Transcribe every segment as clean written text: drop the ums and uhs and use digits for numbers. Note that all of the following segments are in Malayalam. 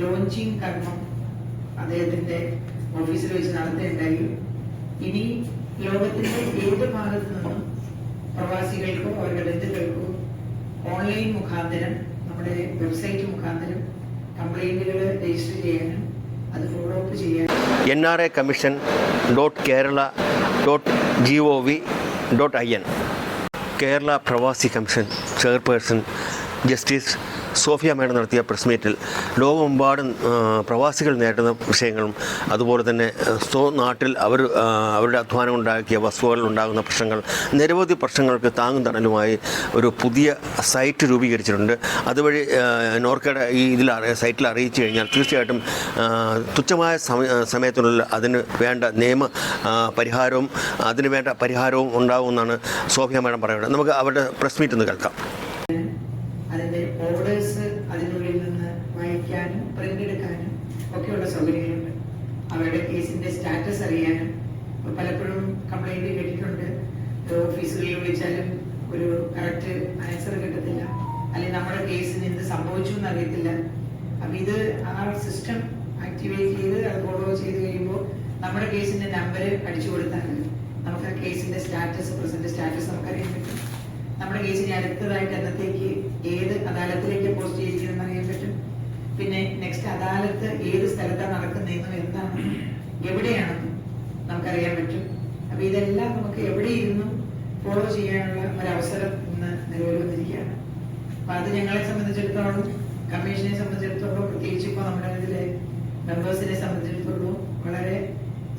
ലോഞ്ചിങ് കർമ്മം അദ്ദേഹത്തിന്റെ ഓഫീസിൽ വെച്ച് നടത്തുകയുണ്ടായി. ഇനി ലോകത്തിന്റെ ഏത് ഭാഗത്തു നിന്നും പ്രവാസികൾക്കോ അവരുടെ ബന്ധുക്കൾക്കോ ഓൺലൈൻ മുഖാന്തരം നമ്മുടെ വെബ്സൈറ്റ് മുഖാന്തരം കംപ്ലൈന്റുകൾ രജിസ്റ്റർ ചെയ്യാനും അത് ഫോളോ അപ്പ് ചെയ്യാനും nracommission.kerala.gov.in Kerala Pravasi commission chairperson justice Sophia madam നടത്തിയ പ്രസ് മീറ്റിൽ ലോകമെമ്പാടും പ്രവാസികൾ നേരിടുന്ന വിഷയങ്ങളും അതുപോലെ തന്നെ നാട്ടിൽ അവരുടെ അധ്വാനം ഉണ്ടാക്കിയ വസ്തുക്കളിൽ ഉണ്ടാകുന്ന പ്രശ്നങ്ങൾ, നിരവധി പ്രശ്നങ്ങൾക്ക് താങ്ങും തണലുമായി ഒരു പുതിയ സൈറ്റ് രൂപീകരിച്ചിട്ടുണ്ട്. അതുവഴി നോർക്കയുടെ സൈറ്റിൽ അറിയിച്ചു കഴിഞ്ഞാൽ തീർച്ചയായിട്ടും തുച്ഛമായ സമയത്തിനുള്ളിൽ അതിന് വേണ്ട നിയമ പരിഹാരവും ഉണ്ടാകുമെന്നാണ് സോഫിയ മേഡം പറയുന്നത്. നമുക്ക് അവരുടെ പ്രസ് മീറ്റ് ഒന്ന് കേൾക്കാം. അതിന്റെ ഓർഡേഴ്സ് അതിനുള്ളിൽ നിന്ന് വായിക്കാനും പ്രിന്റ് എടുക്കാനും ഒക്കെയുള്ള സൗകര്യങ്ങളുണ്ട്. അവരുടെ കേസിന്റെ സ്റ്റാറ്റസ് അറിയാനും പലപ്പോഴും കംപ്ലൈന്റ് കേട്ടിട്ടുണ്ട്. ഓഫീസുകളിൽ വിളിച്ചാലും ഒരു കറക്റ്റ് ആൻസർ കിട്ടത്തില്ല, അല്ലെങ്കിൽ നമ്മുടെ കേസിന് എന്ത് സംഭവിച്ചു എന്ന് അറിയത്തില്ല. അപ്പൊ ഇത് ആ സിസ്റ്റം ആക്ടിവേറ്റ് ചെയ്ത് അത് ഫോളോ ചെയ്ത് കഴിയുമ്പോൾ നമ്മുടെ കേസിന്റെ നമ്പർ അടിച്ചു കൊടുത്താൽ നമുക്ക് ആ കേസിന്റെ സ്റ്റാറ്റസ്, പ്രസന്റ് സ്റ്റാറ്റസ് നമുക്കറിയാൻ പറ്റും. നമ്മുടെ കേസിന് അടുത്തതായിട്ട് എന്നത്തേക്ക് ഏത് അദാലത്തിലേക്ക് പോസ്റ്റ് ചെയ്തിരിക്കുന്നതെന്ന് അറിയാൻ പറ്റും. പിന്നെ നെക്സ്റ്റ് അദാലത്ത് ഏത് സ്ഥലത്താണ് നടക്കുന്നതെന്നും എന്താണെന്നും എവിടെയാണെന്നും നമുക്കറിയാൻ പറ്റും. അപ്പൊ ഇതെല്ലാം നമുക്ക് എവിടെ ഇരുന്നും ഫോളോ ചെയ്യാനുള്ള ഒരവസരം ഇന്ന് നിലവിൽ വന്നിരിക്കുകയാണ്. അപ്പൊ അത് ഞങ്ങളെ സംബന്ധിച്ചിടത്തോളം, കമ്മീഷനെ സംബന്ധിച്ചിടത്തോളം, പ്രത്യേകിച്ച് ഇപ്പോൾ നമ്മുടെ ഇതിലെ മെമ്പേഴ്സിനെ സംബന്ധിച്ചിടത്തോളം വളരെ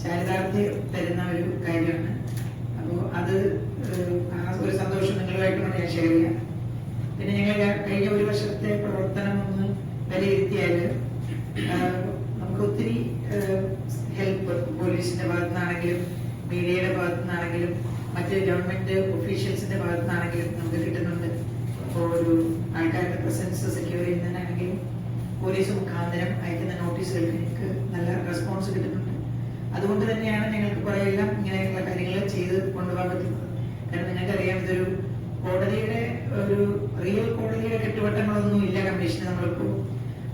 ചാരിതാർത്ഥ്യം തരുന്ന ഒരു കാര്യമാണ്. അപ്പോൾ അത് ആ ഒരു സന്തോഷം നിങ്ങളുമായിട്ടുമാണ് ഞാൻ ഷെയർ ചെയ്യാം. പിന്നെ ഞങ്ങൾ കഴിഞ്ഞ ഒരു വർഷത്തെ പ്രവർത്തനം ഒന്ന് വിലയിരുത്തിയാൽ നമുക്ക് ഒത്തിരി ഹെൽപ്പ് പോലീസിന്റെ ഭാഗത്തുനിന്നാണെങ്കിലും മീഡിയയുടെ ഭാഗത്തുനിന്നാണെങ്കിലും മറ്റ് ഗവൺമെന്റ് ഒഫീഷ്യൽസിന്റെ ഭാഗത്തുനിന്നാണെങ്കിലും നമുക്ക് കിട്ടുന്നുണ്ട്. അപ്പോൾ ഒരു ആൾക്കാരുടെ പ്രസൻസ് സെക്യൂർ ചെയ്യുന്നതിനാണെങ്കിലും പോലീസ് മുഖാന്തരം അയക്കുന്ന നോട്ടീസുകൾക്ക് എനിക്ക് നല്ല റെസ്പോൺസ് കിട്ടുന്നുണ്ട്. അതുകൊണ്ട് തന്നെയാണ് ഞങ്ങൾക്ക് കുറെയെല്ലാം ഇങ്ങനെയുള്ള കാര്യങ്ങൾ ചെയ്ത് കൊണ്ടുപോകാൻ പറ്റുന്നത്. കാരണം നിങ്ങൾക്കറിയാം, ഇതൊരു കോടതിയുടെ ഒരു റിയൽ കോടതിയുടെ കെട്ടുവട്ടങ്ങളൊന്നും ഇല്ല കമ്മീഷന്. നമ്മളിപ്പോ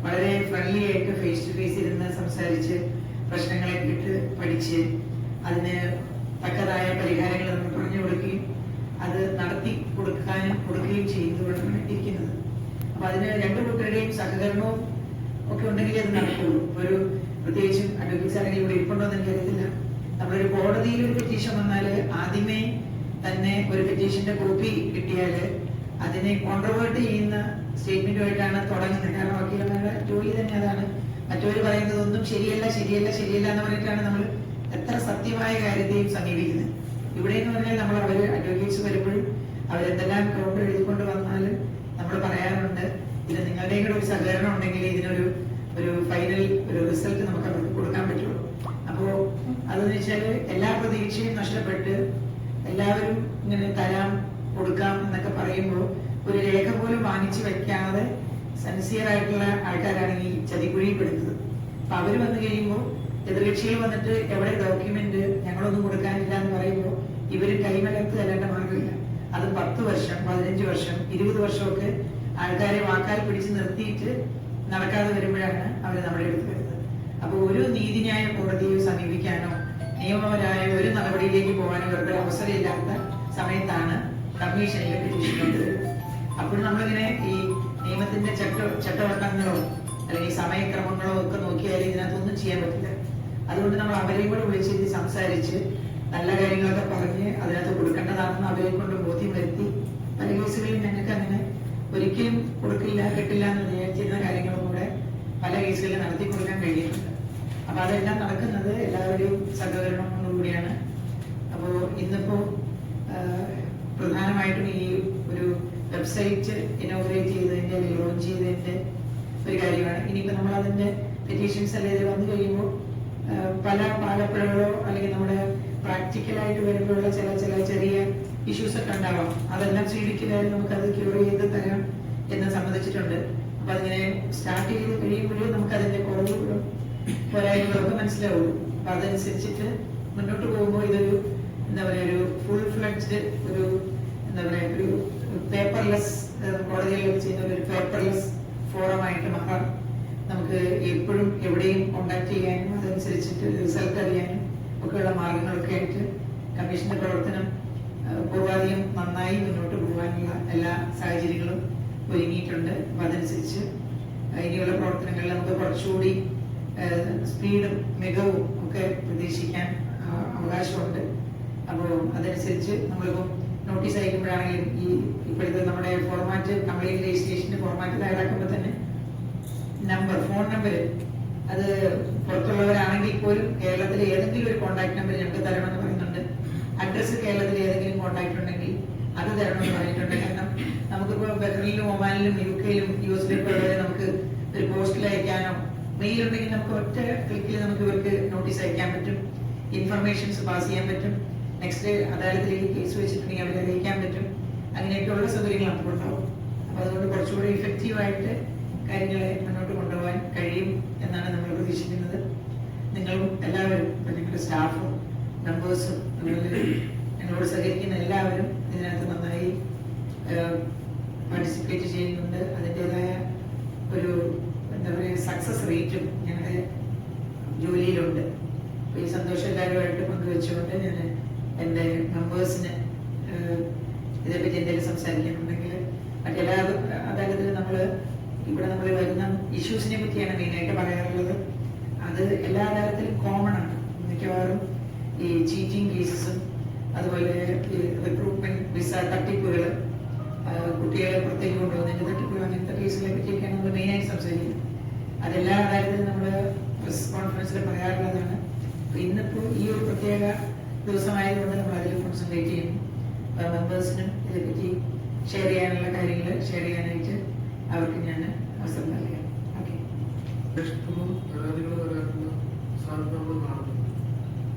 വളരെ ഫ്രണ്ട്ലി ആയിട്ട് ഫേസ് ടു ഫേസ് ഇരുന്ന് സംസാരിച്ച് പ്രശ്നങ്ങളെ കേട്ട് പഠിച്ച് അതിന് തക്കതായ പരിഹാരങ്ങൾ നമ്മൾ പറഞ്ഞു കൊടുക്കുകയും അത് നടത്തി കൊടുക്കുകയും ചെയ്തുകൊണ്ടാണ് ഇരിക്കുന്നത്. അപ്പൊ അതിന് രണ്ടു കൂട്ടരുടെയും സഹകരണവും ഒക്കെ ഉണ്ടെങ്കിൽ അത് നടക്കുള്ളൂ. ഒരു പ്രത്യേകിച്ചും അഡ്വക്കേറ്റ്സ് ആണെങ്കിൽ ഇവിടെ ഇരിപ്പുണ്ടോ എന്ന് എനിക്കറിയത്തില്ല. നമ്മളൊരു കോടതിയിൽ ഒരു പെറ്റീഷൻ വന്നാല് ആദ്യമേ തന്നെ ഒരു പെറ്റീഷന്റെ കോപ്പി കിട്ടിയാല് അതിനെ കോൺട്രവേർട്ട് ചെയ്യുന്ന സ്റ്റേറ്റ്മെന്റുമായിട്ടാണ് തുടങ്ങുന്നത്. കാരണം വക്കീലന്മാരുടെ ജോലി തന്നെ അതാണ്. മറ്റൊരു പറയുന്നതൊന്നും ശരിയല്ല എന്ന് പറഞ്ഞിട്ടാണ് നമ്മൾ എത്ര സത്യമായ കാര്യത്തെയും സമീപിക്കുന്നത്. ഇവിടെ എന്ന് പറഞ്ഞാൽ നമ്മൾ അവര് അഡ്വക്കേറ്റ്സ് വരുമ്പോഴും അവരെന്തെല്ലാം കൗണ്ടർ എഴുതിക്കൊണ്ട് വന്നാലും നമ്മൾ പറയാറുണ്ട്, ഇത് നിങ്ങളുടെയും കൂടെ ഒരു സഹകരണം ഉണ്ടെങ്കിൽ ഇതിനൊരു ഫൈനൽ ഒരു റിസൾട്ട് നമുക്ക് അവർക്ക് കൊടുക്കാൻ പറ്റുള്ളൂ. അപ്പോ അതെന്ന് വെച്ചാല് എല്ലാ പ്രതീക്ഷയും നഷ്ടപ്പെട്ട് എല്ലാവരും ഇങ്ങനെ തരാം കൊടുക്കാം എന്നൊക്കെ പറയുമ്പോൾ ഒരു രേഖ പോലും വാങ്ങിച്ചു വെക്കാതെ സിൻസിയർ ആയിട്ടുള്ള ആൾക്കാരാണ് ഈ ചതിക്കുഴിപ്പെടുന്നത്. അപ്പൊ അവര് വന്നു കഴിയുമ്പോൾ എതിർകക്ഷിയിൽ വന്നിട്ട് എവിടെ ഡോക്യുമെന്റ് ഞങ്ങളൊന്നും കൊടുക്കാനില്ല എന്ന് പറയുമ്പോൾ ഇവര് കൈമലർത്ത് തരേണ്ട മാർഗമില്ല. അത് 10 വർഷം 15 വർഷം 20 വർഷമൊക്കെ ആൾക്കാരെ വാക്കാൽ പിടിച്ച് നിർത്തിയിട്ട് നടക്കാതെ വരുമ്പോഴാണ് അവർ നമ്മുടെ അടുത്ത് വരുന്നത്. അപ്പൊ ഒരു നീതിന്യായ കോടതിയെ സമീപിക്കാനോ നിയമപരമായ ഒരു നടപടിയിലേക്ക് പോകാനോ ഇവർക്ക് അവസരമില്ലാത്ത സമയത്താണ് കമ്മീഷനിലെ പെറ്റീഷൻ കൊണ്ടുവരുന്നത്. അപ്പോൾ നമ്മളിങ്ങനെ ഈ നിയമത്തിന്റെ ചട്ടവട്ടങ്ങളോ അല്ലെങ്കിൽ സമയക്രമങ്ങളോ ഒക്കെ നോക്കിയാൽ ഇതിനകത്തൊന്നും ചെയ്യാൻ പറ്റില്ല. അതുകൊണ്ട് നമ്മൾ അവരെയും കൂടെ വിളിച്ചിട്ട് സംസാരിച്ച് നല്ല കാര്യങ്ങളൊക്കെ പറഞ്ഞ് അതിനകത്ത് കൊടുക്കേണ്ടതാണെന്ന് അവരെ കൊണ്ട് ബോധ്യം വരുത്തി പല കേസുകളിൽ ഞങ്ങൾക്ക് അങ്ങനെ ഒരിക്കലും കിട്ടില്ല എന്ന് വിചാരിച്ചിരുന്ന കാര്യങ്ങളും കൂടെ പല കേസുകളിൽ നടത്തി കൊടുക്കാൻ കഴിയുന്നുണ്ട്. അപ്പൊ അതെല്ലാം നടക്കുന്നത് എല്ലാവരുടെയും സഹകരണങ്ങളോടുകൂടിയാണ്. അപ്പോ ഇന്നിപ്പോ പ്രധാനമായിട്ടും ഈ ഒരു വെബ്സൈറ്റ് ഇനോഗ്രേറ്റ് ചെയ്തതിന്റെ അല്ലെങ്കിൽ ലോഞ്ച് ചെയ്തതിന്റെ ഒരു കാര്യമാണ്. ഇനിയിപ്പോ നമ്മൾ അതിന്റെ പെറ്റീഷൻസ് എല്ലാം ഇത് വന്നു കഴിയുമ്പോൾ പല പാലപ്പുഴകളോ അല്ലെങ്കിൽ നമ്മുടെ പ്രാക്ടിക്കലായിട്ട് വരുമ്പോഴുള്ള ചില ചെറിയ ഇഷ്യൂസ് ഒക്കെ ഉണ്ടാവാം. അതെല്ലാം CDക്കിലായാലും നമുക്കത് ക്യൂർ ചെയ്ത് തരാം എന്ന് സംബന്ധിച്ചിട്ടുണ്ട്. അപ്പൊ അതിങ്ങനെ സ്റ്റാർട്ട് ചെയ്ത് കഴിയുമ്പോഴും നമുക്ക് അതിന്റെ കുറവുകളും പോരായ്മകളൊക്കെ മനസ്സിലാവുള്ളൂ. അപ്പൊ അതനുസരിച്ചിട്ട് മുന്നോട്ട് പോകുമ്പോൾ ഇതൊരു ഒരു ഫുൾ ഫ്ലെഡ്ജ്ഡ് ഒരു പേപ്പർലെസ് കോടതികളിൽ ചെയ്യുന്ന ഒരു പേപ്പർലെസ് ഫോറമായിട്ട് മാറാം. നമുക്ക് എപ്പോഴും എവിടെയും കോണ്ടാക്ട് ചെയ്യാനും അതനുസരിച്ചിട്ട് റിസൾട്ട് അറിയാനും ഒക്കെയുള്ള മാർഗങ്ങളൊക്കെ ആയിട്ട് കമ്മീഷന്റെ പ്രവർത്തനം പൂർവാധികം നന്നായി മുന്നോട്ട് പോകാനുള്ള എല്ലാ സാഹചര്യങ്ങളും ഒരുങ്ങിയിട്ടുണ്ട്. അപ്പൊ അതനുസരിച്ച് ഇനിയുള്ള പ്രവർത്തനങ്ങളിൽ നമുക്ക് കുറച്ചുകൂടി സ്പീഡും മികവും ഒക്കെ പ്രതീക്ഷിക്കാൻ അവകാശമുണ്ട്. അപ്പോൾ അതനുസരിച്ച് നമ്മളിപ്പം നോട്ടീസ് അയക്കുമ്പോഴാണെങ്കിലും ഈ ഇപ്പോഴത്തെ നമ്മുടെ ഫോർമാറ്റ് കംപ്ലൈന്റ് രജിസ്ട്രേഷന്റെ ഫോർമാറ്റ് തയ്യാറാക്കുമ്പോൾ തന്നെ ഫോൺ നമ്പർ അത് പുറത്തുള്ളവരാണെങ്കിൽ പോലും കേരളത്തിലെ ഏതെങ്കിലും ഒരു കോൺടാക്ട് നമ്പർ ഞങ്ങൾക്ക് തരണമെന്ന് പറയുന്നുണ്ട്. അഡ്രസ്സ് കേരളത്തിൽ ഏതെങ്കിലും കോൺടാക്ട് ഉണ്ടെങ്കിൽ അത് തരണമെന്ന് പറഞ്ഞിട്ടുണ്ട്. കാരണം നമുക്കിപ്പോൾ ബഹ്റൈനിലും ഒമാനിലും യുകെയിലും യുഎസിലൊക്കെ ഉള്ളവരെ നമുക്ക് ഒരു പോസ്റ്റിൽ അയക്കാനോ മെയിൽ ഉണ്ടെങ്കിൽ നമുക്ക് ഒറ്റ ക്ലിക്കിൽ നമുക്ക് ഇവർക്ക് നോട്ടീസ് അയക്കാൻ പറ്റും, ഇൻഫർമേഷൻസ് പാസ് ചെയ്യാൻ പറ്റും, നെക്സ്റ്റ് അദാലത്തിലേക്ക് കേസ് വെച്ചിട്ടുണ്ടെങ്കിൽ അവരെ അറിയിക്കാൻ പറ്റും. അങ്ങനെയൊക്കെയുള്ള സൗകര്യങ്ങൾ നമുക്കുണ്ടാവും. അപ്പൊ അതുകൊണ്ട് കുറച്ചുകൂടി ഇഫക്റ്റീവായിട്ട് കാര്യങ്ങളെ മുന്നോട്ട് കൊണ്ടുപോകാൻ കഴിയും എന്നാണ് നമ്മൾ പ്രതീക്ഷിക്കുന്നത്. നിങ്ങളും എല്ലാവരും, നിങ്ങളുടെ സ്റ്റാഫും മെമ്പേഴ്സും അതുപോലെ ഞങ്ങളോട് സഹകരിക്കുന്ന എല്ലാവരും ഇതിനകത്ത് നന്നായി പാർട്ടിസിപ്പേറ്റ് ചെയ്യുന്നുണ്ട്. അതിൻ്റെതായ ഒരു എന്താ പറയുക സക്സസ് റേറ്റും ഞങ്ങളുടെ ജോലിയിലുണ്ട്. അപ്പൊ ഈ സന്തോഷം എല്ലാവരുമായിട്ട് പങ്കുവെച്ചുകൊണ്ട് ഞാൻ എൻ്റെ മെമ്പേഴ്സിന് ഇതേപ്പറ്റി എന്തെങ്കിലും സംസാരിക്കാനുണ്ടെങ്കിൽ മറ്റെല്ലാ അതായത് നമ്മൾ വരുന്ന ഇഷ്യൂസിനെ പറ്റിയാണ് മെയിനായിട്ട് പറയാറുള്ളത്. അത് എല്ലാ തരത്തിലും കോമൺ ആണ്. മിക്കവാറും ഈ ചീറ്റിംഗ് കേസസും അതുപോലെ റിക്രൂട്ട്മെന്റ് വിസ തട്ടിപ്പുകൾ, കുട്ടികളെ പുറത്തേക്ക് കൊണ്ടുപോകുന്നതിന്റെ തട്ടിപ്പുകൾ, അങ്ങനത്തെ കേസുകളെ പറ്റിയൊക്കെയാണ് നമ്മൾ മെയിനായിട്ട് സംസാരിക്കുന്നത്. അതെല്ലാ കാര്യത്തിലും നമ്മൾ പ്രസ് കോൺഫറൻസിൽ പറയാറുള്ളതാണ്. അപ്പൊ ഇന്നിപ്പോൾ ഈ ഒരു പ്രത്യേക ദിവസമായതുകൊണ്ട് നമ്മൾ അതിൽ കോൺസെൻട്രേറ്റ് ചെയ്യുന്നു. മെമ്പേഴ്സിനും ഇതേപ്പറ്റി ഷെയർ ചെയ്യാനുള്ള കാര്യങ്ങൾ ഷെയർ ചെയ്യാനായിട്ട് അവർക്ക് ഞാൻ അവസരം നൽകാം. ഓക്കെ. പരാതികൾ വരാനുള്ള സാധ്യത നമ്മൾ കാണുന്നു.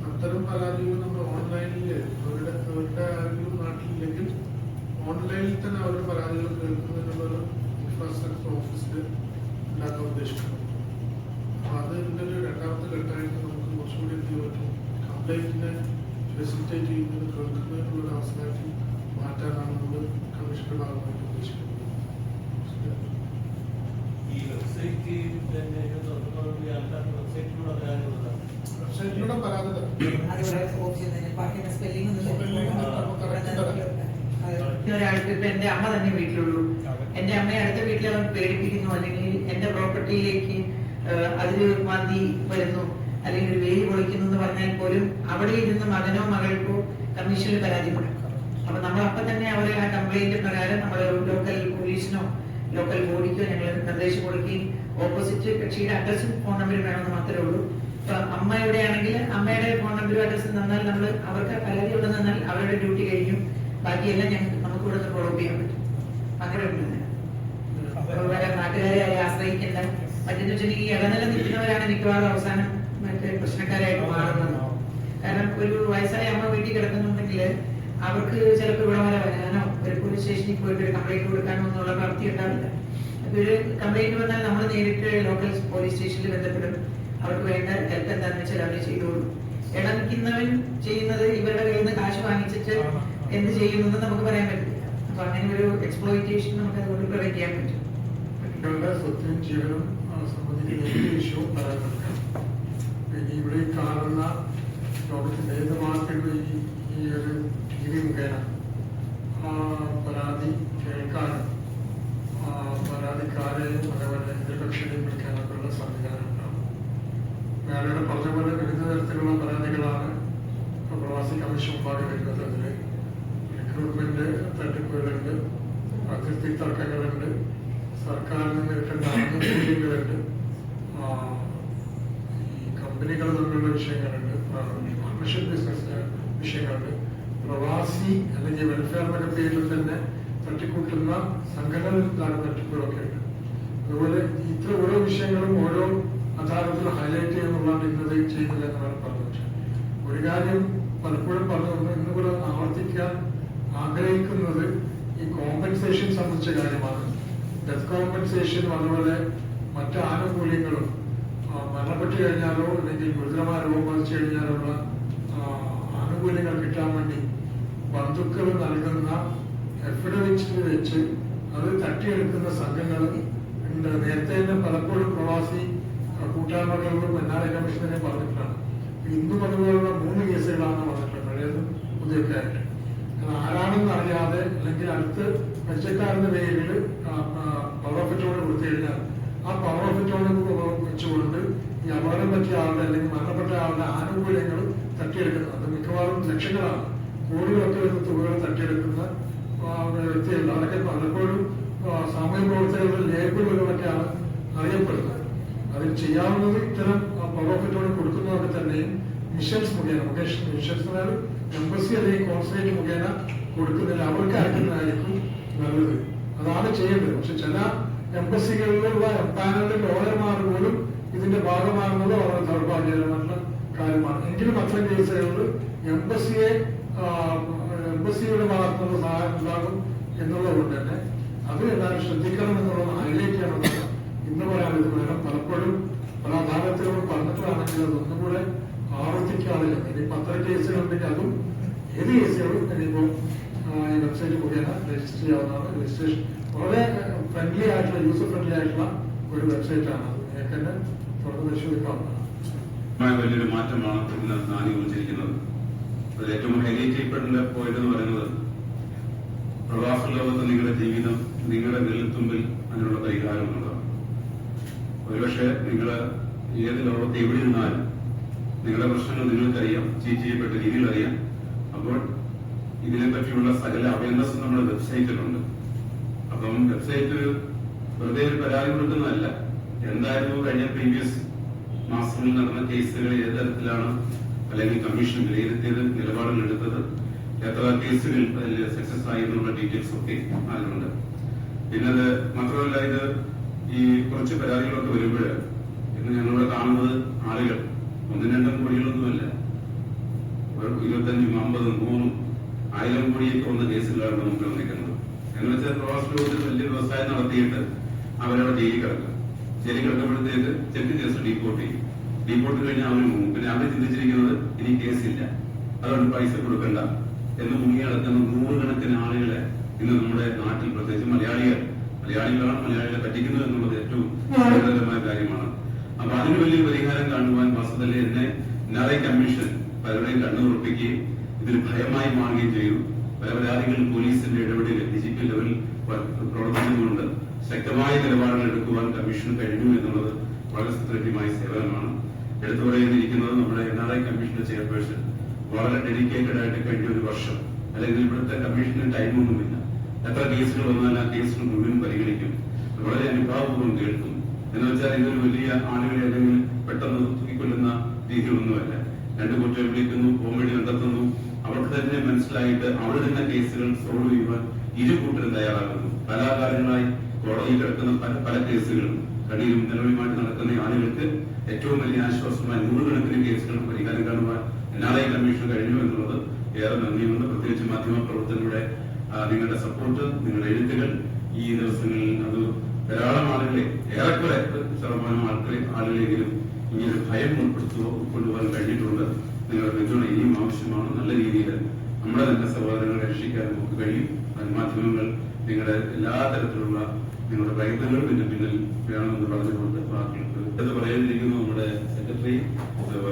അത്തരം പരാതികൾ നമ്മൾ ഓൺലൈനിൽ അവരുടെ ആരെങ്കിലും നാട്ടിലില്ലെങ്കിൽ ഓൺലൈനിൽ തന്നെ അവരുടെ പരാതികൾ കേൾക്കുന്നതിനുള്ള ഇൻഫ്രാസ്ട്രക്ചർ ഓഫീസിൽ ഉണ്ടാക്കാൻ ഉദ്ദേശിക്കുന്നു. അപ്പൊ അതിൻ്റെ ഒരു രണ്ടാമത്തെ ഘട്ടമായിട്ട് നമുക്ക് കുറച്ചുകൂടി എന്ത് പറ്റും, കംപ്ലൈന്റിനെ ഫെസിലിറ്റേറ്റ് ചെയ്യുന്നത് കേൾക്കുന്നതിനുള്ള ഒരു അവസരമാക്കി മാറ്റാനാണ് നമ്മൾ കമ്മീഷന്റെ ഭാഗമായിട്ട് ഉദ്ദേശിക്കുന്നത്. വെബ്സൈറ്റിലൂടെ പരാതി ഒരാൾക്ക് ഇപ്പൊ എന്റെ അമ്മ തന്നെ വീട്ടിലുള്ളൂ, എന്റെ അമ്മയെ അടുത്ത വീട്ടിൽ അവൻ പേടിപ്പിക്കുന്നു, അല്ലെങ്കിൽ എന്റെ പ്രോപ്പർട്ടിയിലേക്ക് അതിൽ മന്തി വരുന്നു, അല്ലെങ്കിൽ ഒരു വേലി പൊളിക്കുന്നു എന്ന് പറഞ്ഞാൽ പോലും അവിടെ ഇരുന്ന് മകനോ മകൾക്കോ കമ്മീഷനിൽ പരാതി കൊടുക്കും. അപ്പൊ നമ്മൾ അപ്പൊ തന്നെ അവരെ ആ കംപ്ലൈന്റ് പ്രകാരം നമ്മൾ ലോക്കൽ പോലീസിനോ ലോക്കൽ ബോഡിക്കോ ഞങ്ങൾ നിർദ്ദേശം കൊടുക്കുകയും ഓപ്പോസിറ്റ് കക്ഷിയുടെ അഡ്രസ്സും ഫോൺ നമ്പറും വേണമെന്ന് മാത്രമേ ഉള്ളൂ. ഇപ്പൊ അമ്മ എവിടെയാണെങ്കിൽ അമ്മയുടെ ഫോൺ നമ്പറും അഡ്രസ്സും തന്നാൽ നമ്മൾ അവർക്ക് പരാതി ഉണ്ടെന്ന് തന്നാൽ അവരുടെ ഡ്യൂട്ടി കഴിഞ്ഞു, ബാക്കിയെല്ലാം നമുക്ക് ഇവിടെ നിന്ന് ഫോളോ ചെയ്യാൻ പറ്റും. അങ്ങനെ ഉണ്ട്. നാട്ടുകാരെ ആശ്രയിക്കേണ്ട. മറ്റെന്ന് വെച്ചിട്ടുണ്ടെങ്കിൽ ഈ ഇടനില നിൽക്കുന്നവരാണ് മിക്കവാറും അവസാനം മറ്റേ പ്രശ്നക്കാരായിട്ട് മാറുന്നത്. കാരണം ഒരു വയസ്സായ അമ്മ വീട്ടിൽ കിടക്കുന്നുണ്ടെങ്കിൽ അവർക്ക് ചിലപ്പോൾ ഇവിടെ വരെ വരാനോ ഒരു പോലീസ് സ്റ്റേഷനിൽ പോയിട്ട് ഒരു കംപ്ലൈന്റ് കൊടുക്കാനോ എന്നുള്ള പ്രാപ്തി ഉണ്ടാവില്ല. അപ്പൊ ഒരു കംപ്ലൈന്റ് വന്നാൽ നമ്മൾ നേരിട്ട് ലോക്കൽ പോലീസ് സ്റ്റേഷനിൽ ബന്ധപ്പെടും. അവർക്ക് വേണ്ട ഹെൽപ്പ് എന്താണെന്ന് വെച്ചാൽ അവർ ചെയ്തോളും. ഇടനിൽക്കുന്നവൻ ചെയ്യുന്നത് ഇവരുടെ കയ്യിൽ നിന്ന് കാശ് വാങ്ങിച്ചിട്ട് എന്ത് ചെയ്യുന്നത് നമുക്ക് പറയാൻ പറ്റില്ല. അപ്പൊ അങ്ങനെ ഒരു എക്സ്പ്ലോയിറ്റേഷൻ നമുക്ക് അതുകൊണ്ട് പ്രിവെന്റ് ചെയ്യാൻ പറ്റും. സ്വത്തും ജീവനും സംബന്ധിക്കുന്ന വിഷയവും പറയുന്നുണ്ട്. ഇവിടെ കാണുന്ന ലോകത്തിന്റെ ഏത് ഭാഗത്തുള്ള ഈ ഒരു ടിവി മുഖേന പരാതി കേൾക്കാനും പരാതിക്കാരെയും അതേപോലെ എതിർകക്ഷിയെയും വിളിക്കാനൊക്കെയുള്ള സംവിധാനം ഉണ്ടാവും. ഞാനിവിടെ പറഞ്ഞ പോലെ വിവിധ തരത്തിലുള്ള പരാതികളാണ് പ്രവാസി കമ്മീഷൻ മുമ്പാകെ വരുന്നത്. അതിൽ റിക്രൂട്ട്മെന്റ് തട്ടിപ്പുകളുണ്ട്, അതിർത്തി തർക്കങ്ങളുണ്ട്, സർക്കാരിൽ നിന്ന് കിട്ടേണ്ട ആനുകൂല്യങ്ങളുണ്ട്, ഈ കമ്പനികൾ തമ്മിലുള്ള വിഷയങ്ങളുണ്ട്, പാർട്ണർഷിപ്പ് ബിസിനസ് വിഷയങ്ങളുണ്ട്, പ്രവാസി അല്ലെങ്കിൽ വെൽഫെയർ എന്നൊക്കെ പേരിൽ തന്നെ തട്ടിക്കൂട്ടുന്ന സംഘടനകളിലാണ് തട്ടിപ്പുകളൊക്കെ ഉണ്ട്. അതുപോലെ ഇത്ര ഓരോ വിഷയങ്ങളും ഓരോ അദാലത്തിൽ ഹൈലൈറ്റ് ചെയ്യുന്നുള്ളതാണ് ഇന്നത് ചെയ്യുന്നില്ല എന്നാണ് പറഞ്ഞത്. ഒരു കാര്യം പലപ്പോഴും പറഞ്ഞു ഇന്നുകൂടെ ആവർത്തിക്കാൻ ആഗ്രഹിക്കുന്നത് ഈ കോമ്പൻസേഷൻ സംബന്ധിച്ച കാര്യമാണ്. ഡെത്ത് കോമ്പൻസേഷനും അതുപോലെ മറ്റ് ആനുകൂല്യങ്ങളും മരണപ്പെട്ടു കഴിഞ്ഞാലോ അല്ലെങ്കിൽ ഗുരുതരമായ രോഗം ബാധിച്ചു കഴിഞ്ഞാലോ ഉള്ള ആനുകൂല്യങ്ങൾ കിട്ടാൻ വേണ്ടി ബന്ധുക്കൾ നൽകുന്ന എഫിഡവിറ്റിൽ വെച്ച് അത് തട്ടിയെടുക്കുന്ന സംഘങ്ങൾ നേരത്തെ തന്നെ പലപ്പോഴും പ്രവാസി കൂട്ടായ്മകളിലും NRI കമ്മീഷനെ പറഞ്ഞിട്ടാണ്. ഇന്നും അതുപോലുള്ള 3 കേസുകളാണ് വന്നിട്ടുള്ളത്, പഴയതും പുതിയൊക്കെ ആയിട്ട്. ആരാണെന്ന് അറിയാതെ അല്ലെങ്കിൽ അടുത്ത് പരിചയക്കാരന്റെ പേരിൽ പവർ ഓഫ് അറ്റോർണി കൊടുത്തു കഴിഞ്ഞാൽ ആ പവർ ഓഫ് അറ്റോർണി വെച്ചുകൊണ്ട് ഈ അപകടം പറ്റിയ ആളുടെ അല്ലെങ്കിൽ മരണപ്പെട്ട ആളുടെ ആനുകൂല്യങ്ങൾ തട്ടിയെടുക്കുന്നത്, അത് മിക്കവാറും ലക്ഷങ്ങളാണ്, കോടികളൊക്കെ വരുന്ന തുകകൾ തട്ടിയെടുക്കുന്ന വ്യക്തികളുണ്ട്. അതൊക്കെ പലപ്പോഴും സാമൂഹ്യ പ്രവർത്തകരുടെ ലേബലുകളൊക്കെയാണ് അറിയപ്പെടുന്നത്. അതിൽ ചെയ്യാവുന്നത് ഇത്തരം പവർ ഓഫ് അറ്റോർണി കൊടുക്കുന്നതൊക്കെ തന്നെയും മിഷൻസ് മുഖേന, മിഷൻസ് എംബസി അല്ലെങ്കിൽ കോൺസുലേറ്റ് മുഖേന കൊടുക്കുന്നതിൽ അവർക്ക് അയക്കുന്നതായിരിക്കും നല്ലത്. അതാണ് ചെയ്യേണ്ടത്. പക്ഷെ ചില എംബസികളിലുള്ള പാനലിലെ ലോയർമാർ പോലും ഇതിന്റെ ഭാഗമാകുന്നത് വളരെ ദൗർഭാഗ്യകരമായിട്ടുള്ള കാര്യമാണ്. എങ്കിലും അത്തരം കേസുകളിൽ എംബസിയുടെ ഭാഗത്തുനിന്ന് സഹായം ഉണ്ടാകും എന്നുള്ളത് കൊണ്ട് തന്നെ അത് എല്ലാവരും ശ്രദ്ധിക്കണം എന്നുള്ളത് ഹൈലൈറ്റ് ചെയ്യണമെന്ന് ഇന്ന് പറയാൻ ഇത് വേണം. പലപ്പോഴും പല ഭാഗത്തിലും പറഞ്ഞിട്ടാണെങ്കിൽ അതൊന്നും കൂടെ ആവർത്തിക്കാറില്ല. ഇനി 10 കേസുകളുണ്ടെങ്കിൽ അതും ഏത് കേസുകളും ഇനിയിപ്പോൾ ഈ വെബ്സൈറ്റ് മുഖേന രജിസ്റ്റർ ചെയ്യാവുന്നതാണ്. രജിസ്ട്രേഷൻ വളരെ ഫ്രണ്ട്ലി ആയിട്ടുള്ള, യൂസർ ഫ്രണ്ട്ലി ആയിട്ടുള്ള ഒരു വെബ്സൈറ്റാണ്. അത് നിങ്ങൾക്ക് തന്നെ തുറന്ന് പരിശോധിക്കാവുന്നതാണ്. വലിയൊരു മാറ്റമാണ് ഇന്ന് നാനി കുറിച്ചിരിക്കുന്നത്. അതിൽ ഏറ്റവും ഹൈലൈറ്റ് ചെയ്യപ്പെടേണ്ട പോയിന്റ് എന്ന് പറയുന്നത് പ്രവാസ ലോകത്ത് നിങ്ങളുടെ ജീവിതം നിങ്ങളുടെ വിരൽത്തുമ്പിൽ അതിനുള്ള പരിഹാരം എന്നുള്ളതാണ്. ഒരുപക്ഷെ നിങ്ങൾ ഏത് ലോകത്ത് എവിടെ ഇരുന്നാലും നിങ്ങളുടെ പ്രശ്നങ്ങൾ നിങ്ങൾക്കറിയാം, ചീറ്റ് ചെയ്യപ്പെട്ട രീതിയിൽ അറിയാം. അപ്പോൾ ഇതിനെപ്പറ്റിയുള്ള സകല അവയർനെസ് നമ്മുടെ വെബ്സൈറ്റിലുണ്ട്. അപ്പം വെബ്സൈറ്റ് വെറുതെ ഒരു പരാതി കൊടുക്കുന്നതല്ല, എന്തായിരുന്നു കഴിഞ്ഞ പ്രീവിയസ് മാസങ്ങളിൽ നടന്ന കേസുകൾ, ഏത് തരത്തിലാണ് അല്ലെങ്കിൽ കമ്മീഷൻ വിലയിരുത്തിയത്, നിലപാടുകൾ എടുത്തത്, എത്ര കേസുകൾ അതിൽ സക്സസ് ആയി എന്നുള്ള ഡീറ്റെയിൽസ് ഒക്കെ അതിലുണ്ട്. പിന്നെ അത് മാത്രമല്ല, ഇത് ഈ കുറച്ച് പരാതികളൊക്കെ വരുമ്പോൾ ഇന്ന് ഞങ്ങളിവിടെ കാണുന്നത് ആളുകൾ 1-2 കോടികളൊന്നുമല്ല, 25, 50, 100, 1000 കോടിയൊക്കെ വന്ന കേസുകളാണ് നമുക്ക് വന്നിരിക്കുന്നത്. എന്ന് വെച്ചാൽ പ്രവാസ ലോകത്തിൽ വലിയ വ്യവസായം നടത്തിയിട്ട് അവരവിടെ ജയിലിൽ കിടക്കും. ജയിലിൽ കിടക്കുമ്പോഴത്തേക്ക് ചെക്ക് കേസ് ഡീപ്പോർട്ട് ചെയ്യും. ഡീപ്പോർട്ട് കഴിഞ്ഞാൽ അവർ മുങ്ങും. പിന്നെ അവർ ചിന്തിച്ചിരിക്കുന്നത് ഇനി കേസില്ല, അതുകൊണ്ട് പൈസ കൊടുക്കണ്ട എന്ന് മുങ്ങി കിടക്കുന്ന 100 കണക്കിന് ആളുകളെ ഇന്ന് നമ്മുടെ നാട്ടിൽ, പ്രത്യേകിച്ച് മലയാളികളാണ് മലയാളികളെ പറ്റിക്കുന്നത് എന്നുള്ളത് ഏറ്റവും ഗുരുതരമായ കാര്യമാണ്. അപ്പൊ അതിന് വലിയ പരിഹാരം കാണുവാൻ വാസ്തവത്തിൽ എന്നെ NRI കമ്മീഷൻ പലരുടെയും കണ്ണുറപ്പിക്കുകയും ഇതിൽ ഭയമായി മാറുകയും ചെയ്തു. പല പരാതികളും പോലീസിന്റെ ഇടപെടൽ DGP ലെവലിൽ പ്രവർത്തിച്ചുകൊണ്ട് ശക്തമായ നിലപാടുകൾ എടുക്കുവാൻ കമ്മീഷൻ കഴിഞ്ഞു എന്നുള്ളത് വളരെ സുദൃഢമായ സേവനമാണ്. എടുത്തു പറയുന്നിരിക്കുന്നത് നമ്മുടെ NRI കമ്മീഷന്റെ ചെയർപേഴ്സൺ വളരെ ഡെഡിക്കേറ്റഡ് ആയിട്ട് കഴിഞ്ഞ ഒരു വർഷം, അല്ലെങ്കിൽ ഇവിടുത്തെ കമ്മീഷന് ടൈമൊന്നുമില്ല, എത്ര കേസുകൾ വന്നാലും ആ കേസുകൾ മുഴുവൻ പരിഗണിക്കും, വളരെ അനുഭാവപൂർവ്വം കേൾക്കും. എന്ന് വെച്ചാൽ ഇതൊരു വലിയ ആളുകളെ അല്ലെങ്കിൽ പെട്ടെന്ന് തൂക്കിക്കൊല്ലുന്ന രീതികളൊന്നുമല്ല. 2 കുറ്റം വിളിക്കുന്നു, കോമഡി കണ്ടെത്തുന്നു, അവർക്ക് തന്നെ മനസ്സിലായിട്ട് അവർ തന്നെ കേസുകൾ സോൾവ് ചെയ്യുവാൻ ഇരുകൂട്ടരും തയ്യാറാകുന്നു. കലാകാലങ്ങളായി കോടതിയിൽ കിടക്കുന്ന പല കേസുകളും കടിയിലും നിലവിലുമായിട്ട് നടക്കുന്ന ആളുകൾക്ക് ഏറ്റവും വലിയ ആശ്വാസമായി 100 കണക്കിന് കേസുകൾക്ക് പരിഹാരം കാണുവാൻ NRI കമ്മീഷൻ കഴിഞ്ഞു എന്നുള്ളത് ഏറെ നന്ദിയുണ്ട്. പ്രത്യേകിച്ച് മാധ്യമ പ്രവർത്തകരുടെ നിങ്ങളുടെ സപ്പോർട്ട്, നിങ്ങളുടെ എഴുത്തുകൾ ഈ ദിവസങ്ങളിൽ അത് ധാരാളം ആളുകളെ, ഏറെക്കുറെ ശതമാനം ആളുകളെങ്കിലും ഇങ്ങനെ ഭയം ഉൾക്കൊള്ളുവാൻ കഴിഞ്ഞിട്ടുണ്ട്. നിങ്ങളുടെ പിന്തുണ ഇനിയും ആവശ്യമാണ്. നല്ല രീതിയിൽ നമ്മുടെ തന്നെ സഹോദരങ്ങളെ രക്ഷിക്കാൻ നമുക്ക് കഴിയും. മാധ്യമങ്ങൾ നിങ്ങളുടെ എല്ലാ തരത്തിലുള്ള നിങ്ങളുടെ പ്രയത്നങ്ങൾ പിന്നെ പിന്നിൽ വേണമെന്ന് പറഞ്ഞുകൊണ്ട് ബാക്കിയുണ്ട്. ഇത് പറയാനിരിക്കുന്നു നമ്മുടെ secretary,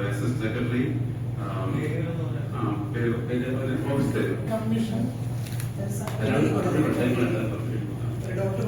assistant secretary, office commission doctor